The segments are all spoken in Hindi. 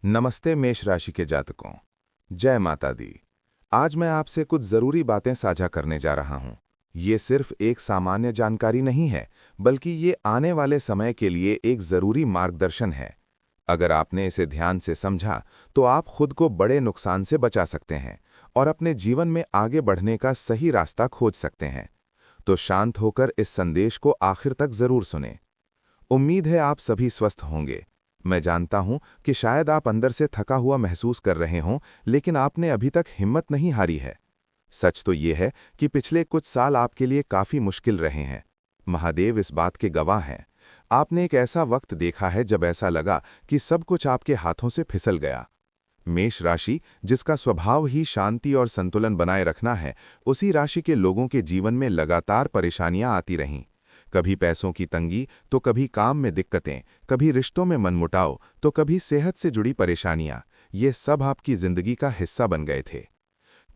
नमस्ते मेष राशि के जातकों। जय माता दी। आज मैं आपसे कुछ जरूरी बातें साझा करने जा रहा हूं। ये सिर्फ एक सामान्य जानकारी नहीं है, बल्कि ये आने वाले समय के लिए एक जरूरी मार्गदर्शन है। अगर आपने इसे ध्यान से समझा तो आप खुद को बड़े नुकसान से बचा सकते हैं और अपने जीवन में आगे बढ़ने का सही रास्ता खोज सकते हैं। तो शांत होकर इस संदेश को आखिर तक जरूर सुनें। उम्मीद है आप सभी स्वस्थ होंगे। मैं जानता हूं कि शायद आप अंदर से थका हुआ महसूस कर रहे हों, लेकिन आपने अभी तक हिम्मत नहीं हारी है। सच तो ये है कि पिछले कुछ साल आपके लिए काफी मुश्किल रहे हैं। महादेव इस बात के गवाह हैं। आपने एक ऐसा वक्त देखा है जब ऐसा लगा कि सब कुछ आपके हाथों से फिसल गया। मेष राशि, जिसका स्वभाव ही शांति और संतुलन बनाए रखना है, उसी राशि के लोगों के जीवन में लगातार परेशानियां आती रहीं। कभी पैसों की तंगी, तो कभी काम में दिक्कतें, कभी रिश्तों में मनमुटाव, तो कभी सेहत से जुड़ी परेशानियां। ये सब आपकी जिंदगी का हिस्सा बन गए थे।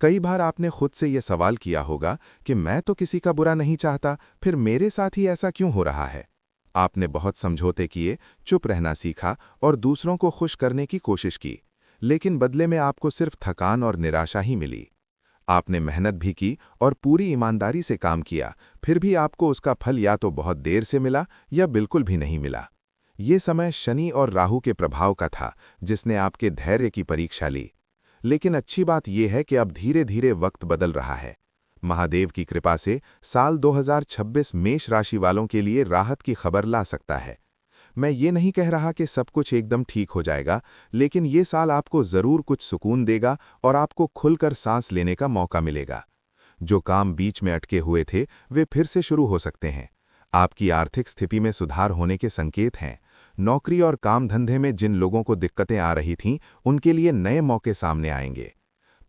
कई बार आपने खुद से यह सवाल किया होगा कि मैं तो किसी का बुरा नहीं चाहता, फिर मेरे साथ ही ऐसा क्यों हो रहा है। आपने बहुत समझौते किए, चुप रहना सीखा और दूसरों को खुश करने की कोशिश की, लेकिन बदले में आपको सिर्फ थकान और निराशा ही मिली। आपने मेहनत भी की और पूरी ईमानदारी से काम किया, फिर भी आपको उसका फल या तो बहुत देर से मिला या बिल्कुल भी नहीं मिला। ये समय शनि और राहु के प्रभाव का था, जिसने आपके धैर्य की परीक्षा ली। लेकिन अच्छी बात यह है कि अब धीरे धीरे वक्त बदल रहा है। महादेव की कृपा से साल 2026 मेष राशि वालों के लिए राहत की खबर ला सकता है। मैं ये नहीं कह रहा कि सब कुछ एकदम ठीक हो जाएगा, लेकिन ये साल आपको जरूर कुछ सुकून देगा और आपको खुलकर सांस लेने का मौका मिलेगा। जो काम बीच में अटके हुए थे, वे फिर से शुरू हो सकते हैं। आपकी आर्थिक स्थिति में सुधार होने के संकेत हैं। नौकरी और काम धंधे में जिन लोगों को दिक्कतें आ रही थीं, उनके लिए नए मौके सामने आएंगे।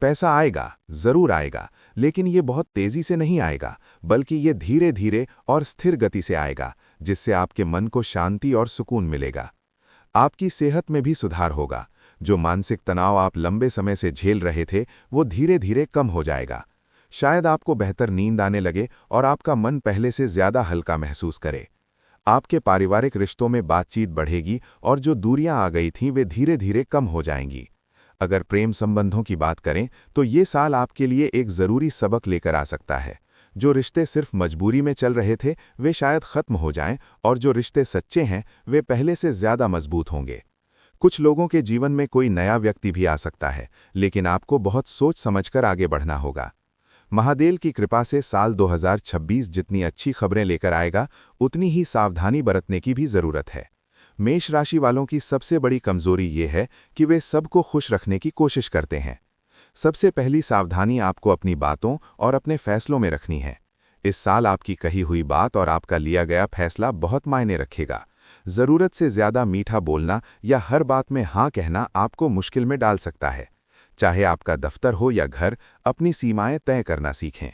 पैसा आएगा, जरूर आएगा, लेकिन ये बहुत तेजी से नहीं आएगा, बल्कि ये धीरे धीरे और स्थिर गति से आएगा, जिससे आपके मन को शांति और सुकून मिलेगा। आपकी सेहत में भी सुधार होगा। जो मानसिक तनाव आप लंबे समय से झेल रहे थे, वो धीरे धीरे कम हो जाएगा। शायद आपको बेहतर नींद आने लगे और आपका मन पहले से ज्यादा हल्का महसूस करे। आपके पारिवारिक रिश्तों में बातचीत बढ़ेगी और जो दूरियां आ गई थीं, वे धीरे धीरे कम हो जाएंगी। अगर प्रेम संबंधों की बात करें तो ये साल आपके लिए एक जरूरी सबक लेकर आ सकता है। जो रिश्ते सिर्फ मजबूरी में चल रहे थे, वे शायद खत्म हो जाएं, और जो रिश्ते सच्चे हैं, वे पहले से ज्यादा मजबूत होंगे। कुछ लोगों के जीवन में कोई नया व्यक्ति भी आ सकता है, लेकिन आपको बहुत सोच समझकर आगे बढ़ना होगा। महादेव की कृपा से साल 2026 जितनी अच्छी खबरें लेकर आएगा, उतनी ही सावधानी बरतने की भी जरूरत है। मेष राशि वालों की सबसे बड़ी कमजोरी ये है कि वे सबको खुश रखने की कोशिश करते हैं। सबसे पहली सावधानी आपको अपनी बातों और अपने फैसलों में रखनी है। इस साल आपकी कही हुई बात और आपका लिया गया फैसला बहुत मायने रखेगा। जरूरत से ज्यादा मीठा बोलना या हर बात में हाँ कहना आपको मुश्किल में डाल सकता है। चाहे आपका दफ्तर हो या घर, अपनी सीमाएं तय करना सीखें।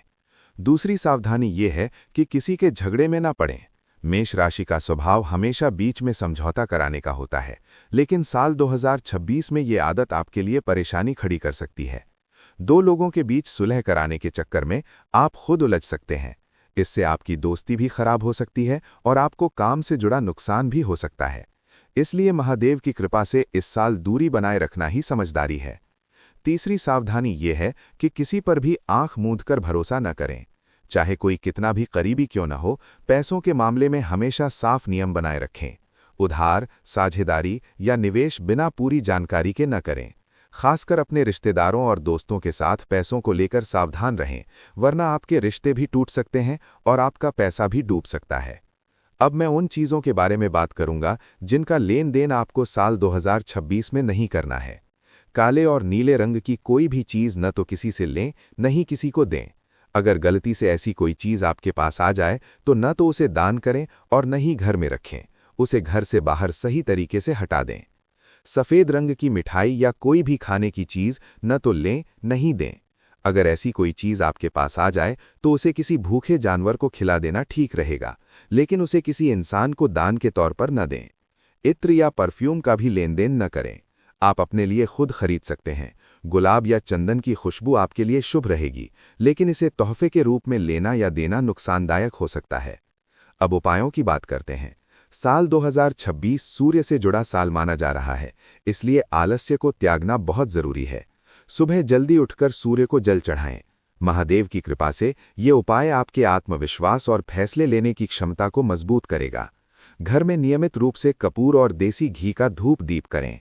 दूसरी सावधानी ये है कि किसी के झगड़े में ना पड़ें। मेष राशि का स्वभाव हमेशा बीच में समझौता कराने का होता है, लेकिन साल 2026 में ये आदत आपके लिए परेशानी खड़ी कर सकती है। दो लोगों के बीच सुलह कराने के चक्कर में आप खुद उलझ सकते हैं। इससे आपकी दोस्ती भी खराब हो सकती है और आपको काम से जुड़ा नुकसान भी हो सकता है। इसलिए महादेव की कृपा से इस साल दूरी बनाए रखना ही समझदारी है। तीसरी सावधानी ये है कि किसी पर भी आंख मूंदकर भरोसा न करें। चाहे कोई कितना भी करीबी क्यों न हो, पैसों के मामले में हमेशा साफ नियम बनाए रखें। उधार, साझेदारी या निवेश बिना पूरी जानकारी के न करें। खासकर अपने रिश्तेदारों और दोस्तों के साथ पैसों को लेकर सावधान रहें, वरना आपके रिश्ते भी टूट सकते हैं और आपका पैसा भी डूब सकता है। अब मैं उन चीज़ों के बारे में बात करूंगा जिनका लेन देन आपको साल 2026 में नहीं करना है। काले और नीले रंग की कोई भी चीज़ न तो किसी से लें, न ही किसी को दें। अगर गलती से ऐसी कोई चीज़ आपके पास आ जाए तो न तो उसे दान करें और न ही घर में रखें। उसे घर से बाहर सही तरीके से हटा दें। सफ़ेद रंग की मिठाई या कोई भी खाने की चीज़ न तो लें, न ही दें। अगर ऐसी कोई चीज़ आपके पास आ जाए तो उसे किसी भूखे जानवर को खिला देना ठीक रहेगा, लेकिन उसे किसी इंसान को दान के तौर पर न दें। इत्र या परफ्यूम का भी लेन देन न करें। आप अपने लिए खुद खरीद सकते हैं। गुलाब या चंदन की खुशबू आपके लिए शुभ रहेगी, लेकिन इसे तोहफे के रूप में लेना या देना नुकसानदायक हो सकता है। अब उपायों की बात करते हैं। साल 2026 सूर्य से जुड़ा साल माना जा रहा है, इसलिए आलस्य को त्यागना बहुत जरूरी है। सुबह जल्दी उठकर सूर्य को जल चढ़ाएं। महादेव की कृपा से ये उपाय आपके आत्मविश्वास और फैसले लेने की क्षमता को मजबूत करेगा। घर में नियमित रूप से कपूर और देसी घी का धूप दीप करें।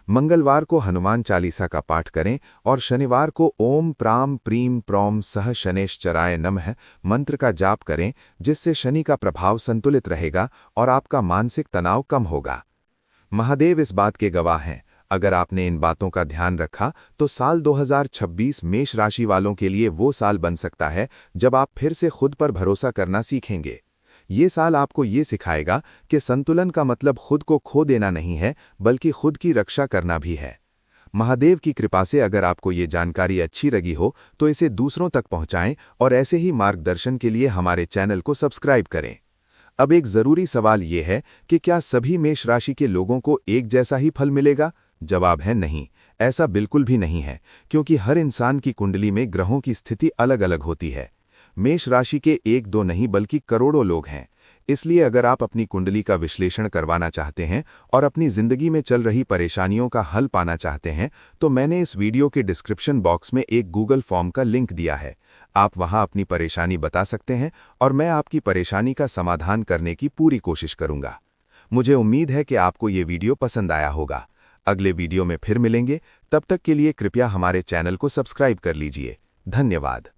मंगलवार को हनुमान चालीसा का पाठ करें और शनिवार को ओम प्राम प्रीम प्रौम सह शनेश्चराय नमः मंत्र का जाप करें, जिससे शनि का प्रभाव संतुलित रहेगा और आपका मानसिक तनाव कम होगा। महादेव इस बात के गवाह हैं। अगर आपने इन बातों का ध्यान रखा तो साल 2026 मेष राशि वालों के लिए वो साल बन सकता है जब आप फिर से खुद पर भरोसा करना सीखेंगे। ये साल आपको ये सिखाएगा कि संतुलन का मतलब खुद को खो देना नहीं है, बल्कि खुद की रक्षा करना भी है। महादेव की कृपा से अगर आपको ये जानकारी अच्छी लगी हो तो इसे दूसरों तक पहुंचाएं और ऐसे ही मार्गदर्शन के लिए हमारे चैनल को सब्सक्राइब करें। अब एक जरूरी सवाल ये है कि क्या सभी मेष राशि के लोगों को एक जैसा ही फल मिलेगा? जवाब है नहीं, ऐसा बिल्कुल भी नहीं है, क्योंकि हर इंसान की कुंडली में ग्रहों की स्थिति अलग अलग होती है। मेष राशि के एक दो नहीं बल्कि करोड़ों लोग हैं। इसलिए अगर आप अपनी कुंडली का विश्लेषण करवाना चाहते हैं और अपनी जिंदगी में चल रही परेशानियों का हल पाना चाहते हैं तो मैंने इस वीडियो के डिस्क्रिप्शन बॉक्स में एक गूगल फॉर्म का लिंक दिया है। आप वहां अपनी परेशानी बता सकते हैं और मैं आपकी परेशानी का समाधान करने की पूरी कोशिश करूंगा। मुझे उम्मीद है कि आपको ये वीडियो पसंद आया होगा। अगले वीडियो में फिर मिलेंगे, तब तक के लिए कृपया हमारे चैनल को सब्सक्राइब कर लीजिए। धन्यवाद।